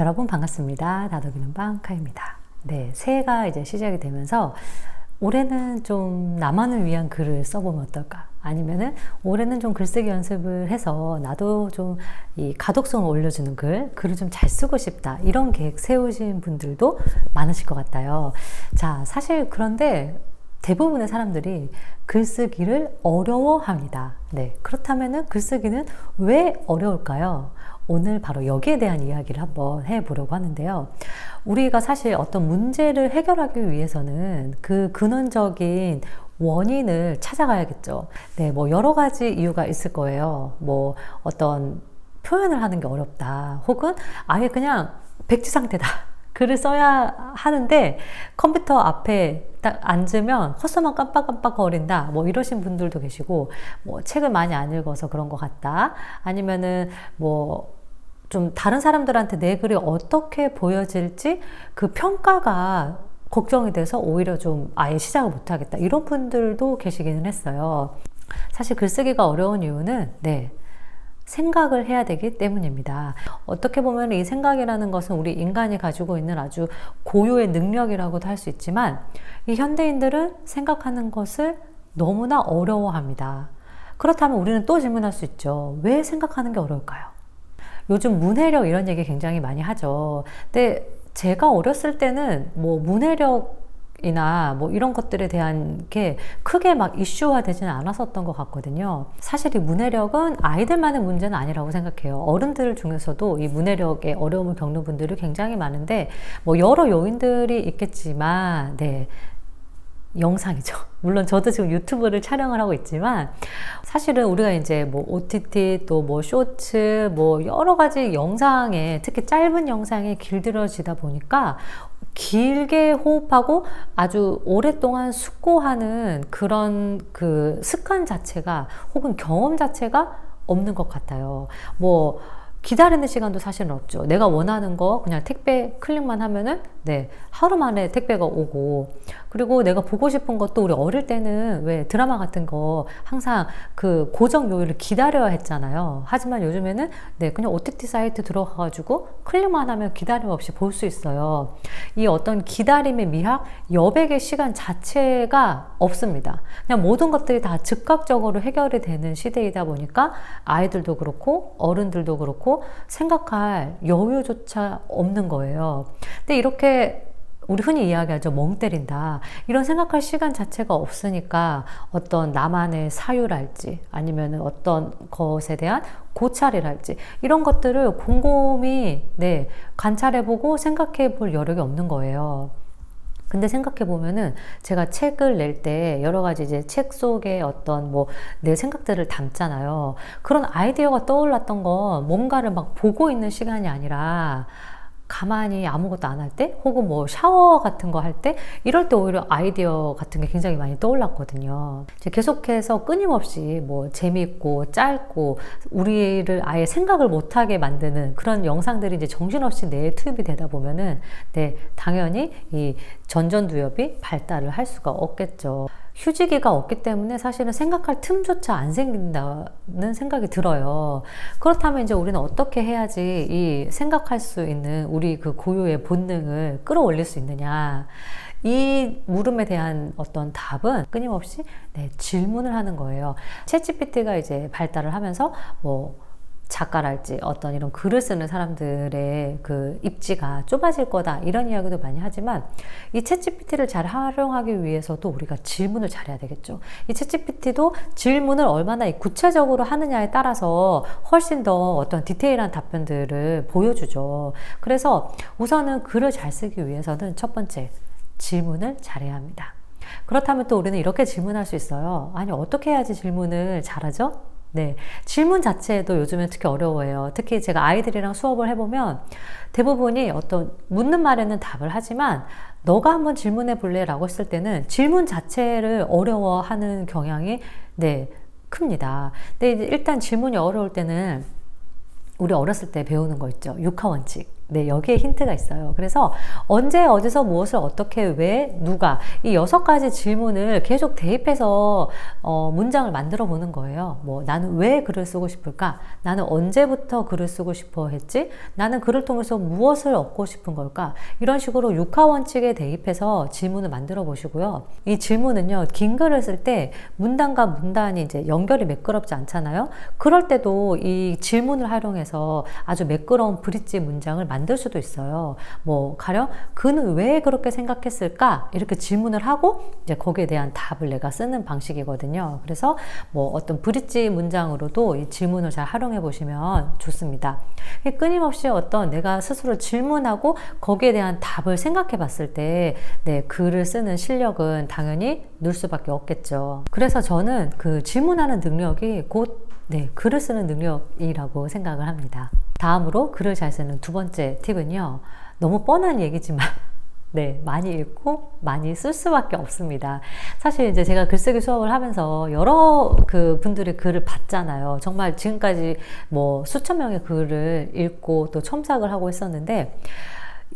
여러분 반갑습니다. 다독이는 방 카입니다. 네, 새해가 이제 시작이 되면서 올해는 좀 나만을 위한 글을 써보면 어떨까? 아니면은 올해는 좀 글쓰기 연습을 해서 나도 좀 이 가독성을 올려주는 글을 좀 잘 쓰고 싶다. 이런 계획 세우신 분들도 많으실 것 같아요. 자, 사실 그런데 대부분의 사람들이 글쓰기를 어려워합니다. 네, 그렇다면은 글쓰기는 왜 어려울까요? 오늘 바로 여기에 대한 이야기를 한번 해보려고 하는데요. 우리가 사실 어떤 문제를 해결하기 위해서는 그 근원적인 원인을 찾아가야겠죠. 네, 뭐 여러 가지 이유가 있을 거예요. 뭐 어떤 표현을 하는 게 어렵다. 혹은 아예 그냥 백지 상태다. 글을 써야 하는데 컴퓨터 앞에 딱 앉으면 헛소만 깜빡깜빡 거린다. 뭐 이러신 분들도 계시고, 뭐 책을 많이 안 읽어서 그런 것 같다. 아니면은 뭐 좀 다른 사람들한테 내 글이 어떻게 보여질지 그 평가가 걱정이 돼서 오히려 좀 아예 시작을 못 하겠다. 이런 분들도 계시기는 했어요. 사실 글쓰기가 어려운 이유는 생각을 해야 되기 때문입니다. 어떻게 보면 이 생각이라는 것은 우리 인간이 가지고 있는 아주 고유의 능력이라고도 할 수 있지만 이 현대인들은 생각하는 것을 너무나 어려워합니다. 그렇다면 우리는 또 질문할 수 있죠. 왜 생각하는 게 어려울까요? 요즘 문해력 이런 얘기 굉장히 많이 하죠. 근데 제가 어렸을 때는 뭐 문해력이나 뭐 이런 것들에 대한 게 크게 막 이슈화 되지는 않았었던 것 같거든요. 사실 이 문해력은 아이들만의 문제는 아니라고 생각해요. 어른들 중에서도 이 문해력에 어려움을 겪는 분들이 굉장히 많은데 뭐 여러 요인들이 있겠지만 영상이죠. 물론 저도 지금 유튜브를 촬영을 하고 있지만 사실은 우리가 이제 뭐 OTT 또 뭐 쇼츠 뭐 여러 가지 영상에 특히 짧은 영상에 길들여지다 보니까 길게 호흡하고 아주 오랫동안 숙고하는 그런 그 습관 자체가 혹은 경험 자체가 없는 것 같아요. 뭐 기다리는 시간도 사실은 없죠. 내가 원하는 거 그냥 택배 클릭만 하면은 하루 만에 택배가 오고, 그리고 내가 보고 싶은 것도 우리 어릴 때는 왜 드라마 같은 거 항상 그 고정 요일을 기다려야 했잖아요. 하지만 요즘에는 그냥 OTT 사이트 들어가가지고 클릭만 하면 기다림 없이 볼 수 있어요. 이 어떤 기다림의 미학, 여백의 시간 자체가 없습니다. 그냥 모든 것들이 다 즉각적으로 해결이 되는 시대이다 보니까 아이들도 그렇고 어른들도 그렇고 생각할 여유조차 없는 거예요. 근데 이렇게 우리 흔히 이야기하죠. 멍 때린다. 이런 생각할 시간 자체가 없으니까 어떤 나만의 사유랄지 아니면 어떤 것에 대한 고찰이랄지 이런 것들을 곰곰이 관찰해보고 생각해볼 여력이 없는 거예요. 근데 생각해보면은 제가 책을 낼 때 여러 가지 이제 책 속에 어떤 뭐 내 생각들을 담잖아요. 그런 아이디어가 떠올랐던 건 뭔가를 막 보고 있는 시간이 아니라 가만히 아무것도 안 할 때, 혹은 뭐 샤워 같은 거 할 때, 이럴 때 오히려 아이디어 같은 게 굉장히 많이 떠올랐거든요. 계속해서 끊임없이 뭐 재미있고 짧고 우리를 아예 생각을 못하게 만드는 그런 영상들이 이제 정신없이 뇌에 투입이 되다 보면은 당연히 이 전전두엽이 발달을 할 수가 없겠죠. 휴지기가 없기 때문에 사실은 생각할 틈조차 안 생긴다는 생각이 들어요. 그렇다면 이제 우리는 어떻게 해야지 이 생각할 수 있는 우리 그 고유의 본능을 끌어올릴 수 있느냐. 이 물음에 대한 어떤 답은 끊임없이 질문을 하는 거예요. 챗GPT가 이제 발달을 하면서 뭐 작가랄지 어떤 이런 글을 쓰는 사람들의 그 입지가 좁아질 거다 이런 이야기도 많이 하지만 이 챗GPT를 잘 활용하기 위해서도 우리가 질문을 잘해야 되겠죠. 이 챗GPT도 질문을 얼마나 구체적으로 하느냐에 따라서 훨씬 더 어떤 디테일한 답변들을 보여주죠. 그래서 우선은 글을 잘 쓰기 위해서는 첫 번째, 질문을 잘해야 합니다. 그렇다면 또 우리는 이렇게 질문할 수 있어요. 아니, 어떻게 해야지 질문을 잘하죠? 질문 자체도 요즘에 특히 어려워해요. 특히 제가 아이들이랑 수업을 해보면 대부분이 어떤 묻는 말에는 답을 하지만 너가 한번 질문해 볼래? 라고 했을 때는 질문 자체를 어려워하는 경향이 큽니다. 근데 일단 질문이 어려울 때는 우리 어렸을 때 배우는 거 있죠. 육하 원칙. 네, 여기에 힌트가 있어요. 그래서 언제, 어디서, 무엇을, 어떻게, 왜, 누가 이 6가지 질문을 계속 대입해서 문장을 만들어 보는 거예요. 뭐 나는 왜 글을 쓰고 싶을까? 나는 언제부터 글을 쓰고 싶어 했지? 나는 글을 통해서 무엇을 얻고 싶은 걸까? 이런 식으로 육하 원칙에 대입해서 질문을 만들어 보시고요. 이 질문은요, 긴 글을 쓸 때 문단과 문단이 이제 연결이 매끄럽지 않잖아요. 그럴 때도 이 질문을 활용해서 아주 매끄러운 브릿지 문장을 만들 수도 있어요. 뭐 가령 그는 왜 그렇게 생각했을까? 이렇게 질문을 하고 이제 거기에 대한 답을 내가 쓰는 방식이거든요. 그래서 뭐 어떤 브릿지 문장으로도 이 질문을 잘 활용해 보시면 좋습니다. 끊임없이 어떤 내가 스스로 질문하고 거기에 대한 답을 생각해 봤을 때 네, 글을 쓰는 실력은 당연히 늘 수밖에 없겠죠. 그래서 저는 그 질문하는 능력이 곧 네, 글을 쓰는 능력이라고 생각을 합니다. 다음으로 글을 잘 쓰는 두 번째 팁은요. 너무 뻔한 얘기지만 네, 많이 읽고 많이 쓸 수밖에 없습니다. 사실 이제 제가 글쓰기 수업을 하면서 여러 그 분들의 글을 봤잖아요. 정말 지금까지 뭐 수천 명의 글을 읽고 또 첨삭을 하고 있었는데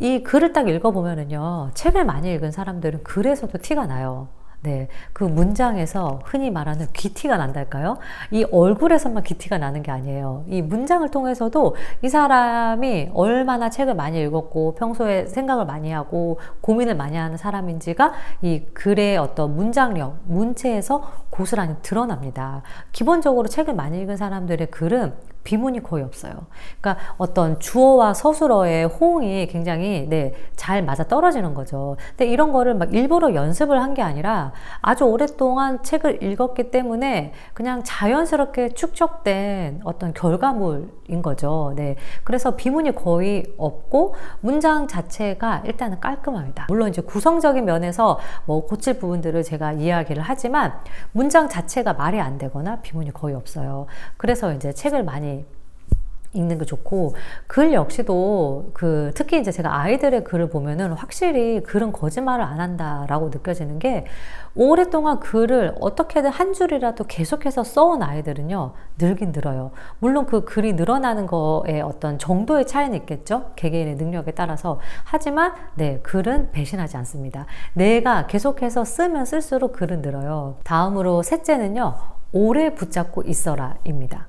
이 글을 딱 읽어보면은요, 책을 많이 읽은 사람들은 글에서도 티가 나요. 네, 그 문장에서 흔히 말하는 귀티가 난달까요? 이 얼굴에서만 귀티가 나는 게 아니에요. 이 문장을 통해서도 이 사람이 얼마나 책을 많이 읽었고 평소에 생각을 많이 하고 고민을 많이 하는 사람인지가 이 글의 어떤 문장력, 문체에서 고스란히 드러납니다. 기본적으로 책을 많이 읽은 사람들의 글은 비문이 거의 없어요. 그러니까 어떤 주어와 서술어의 호응이 굉장히 네, 잘 맞아 떨어지는 거죠. 근데 이런 거를 막 일부러 연습을 한 게 아니라 아주 오랫동안 책을 읽었기 때문에 그냥 자연스럽게 축적된 어떤 결과물인 거죠. 네. 그래서 비문이 거의 없고 문장 자체가 일단은 깔끔합니다. 물론 이제 구성적인 면에서 뭐 고칠 부분들을 제가 이야기를 하지만 문장 자체가 말이 안 되거나 비문이 거의 없어요. 그래서 이제 책을 많이 읽는 게 좋고, 글 역시도 특히 이제 제가 아이들의 글을 보면은 확실히 글은 거짓말을 안 한다라고 느껴지는 게, 오랫동안 글을 어떻게든 한 줄이라도 계속해서 써온 아이들은요, 늘긴 늘어요. 물론 그 글이 늘어나는 거에 어떤 정도의 차이는 있겠죠? 개개인의 능력에 따라서. 하지만 네, 글은 배신하지 않습니다. 내가 계속해서 쓰면 쓸수록 글은 늘어요. 다음으로 셋째는요, 오래 붙잡고 있어라입니다.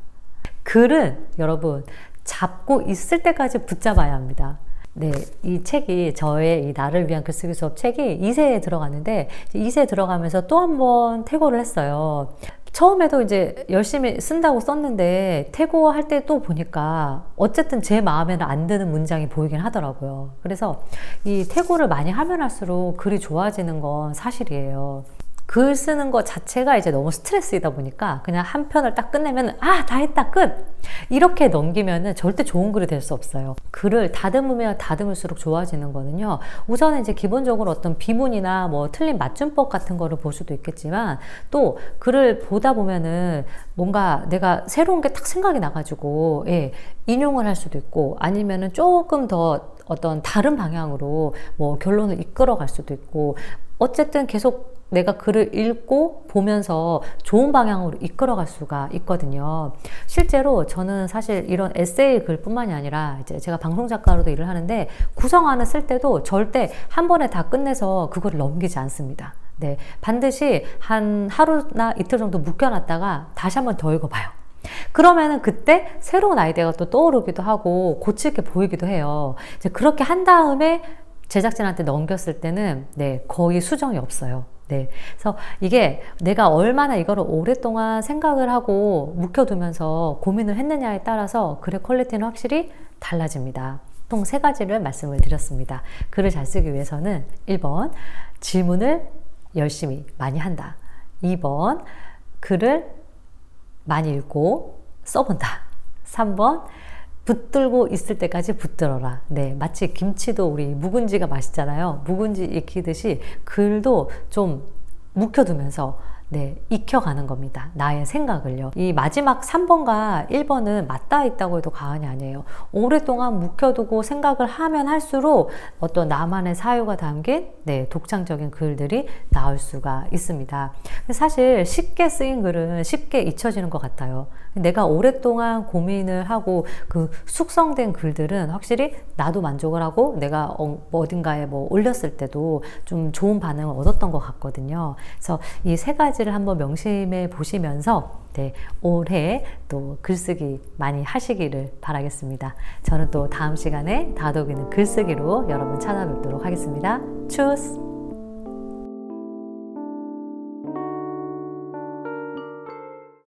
글은 여러분 잡고 있을 때까지 붙잡아야 합니다. 네, 이 책이 저의 이 나를 위한 글쓰기 수업 책이 2세에 들어갔는데 2세에 들어가면서 또 한 번 퇴고를 했어요. 처음에도 이제 열심히 쓴다고 썼는데 퇴고할 때 또 보니까 어쨌든 제 마음에는 안 드는 문장이 보이긴 하더라고요. 그래서 이 퇴고를 많이 하면 할수록 글이 좋아지는 건 사실이에요. 글 쓰는 것 자체가 이제 너무 스트레스이다 보니까 그냥 한 편을 딱 끝내면 다 했다 끝! 이렇게 넘기면은 절대 좋은 글이 될 수 없어요. 글을 다듬으면 다듬을수록 좋아지는 거는요, 우선은 이제 기본적으로 어떤 비문이나 뭐 틀린 맞춤법 같은 거를 볼 수도 있겠지만, 또 글을 보다 보면은 뭔가 내가 새로운 게 딱 생각이 나가지고 예, 인용을 할 수도 있고, 아니면은 조금 더 어떤 다른 방향으로 뭐 결론을 이끌어 갈 수도 있고, 어쨌든 계속 내가 글을 읽고 보면서 좋은 방향으로 이끌어갈 수가 있거든요. 실제로 저는 사실 이런 에세이 글뿐만이 아니라 이제 제가 방송작가로도 일을 하는데 구성안을 쓸 때도 절대 한 번에 다 끝내서 그거를 넘기지 않습니다. 네, 반드시 한 하루나 이틀 정도 묵혀놨다가 다시 한 번 더 읽어봐요. 그러면은 그때 새로운 아이디어가 또 떠오르기도 하고 고칠 게 보이기도 해요. 이제 그렇게 한 다음에 제작진한테 넘겼을 때는 네, 거의 수정이 없어요. 네. 그래서 이게 내가 얼마나 이거를 오랫동안 생각을 하고 묵혀두면서 고민을 했느냐에 따라서 글의 퀄리티는 확실히 달라집니다. 총 3가지를 말씀을 드렸습니다. 글을 잘 쓰기 위해서는 1번, 질문을 열심히 많이 한다. 2번, 글을 많이 읽고 써본다. 3번, 붙들고 있을 때까지 붙들어라. 네, 마치 김치도 우리 묵은지가 맛있잖아요. 묵은지 익히듯이 글도 좀 묵혀두면서 네, 익혀가는 겁니다. 나의 생각을요. 이 마지막 3번과 1번은 맞닿아 있다고 해도 과언이 아니에요. 오랫동안 묵혀두고 생각을 하면 할수록 어떤 나만의 사유가 담긴 네, 독창적인 글들이 나올 수가 있습니다. 사실 쉽게 쓰인 글은 쉽게 잊혀지는 것 같아요. 내가 오랫동안 고민을 하고 그 숙성된 글들은 확실히 나도 만족을 하고 내가 어딘가에 뭐 올렸을 때도 좀 좋은 반응을 얻었던 것 같거든요. 그래서 이 세 가지를 한번 명심해 보시면서 네, 올해 또 글쓰기 많이 하시기를 바라겠습니다. 저는 또 다음 시간에 다독이는 글쓰기로 여러분 찾아뵙도록 하겠습니다. 추스!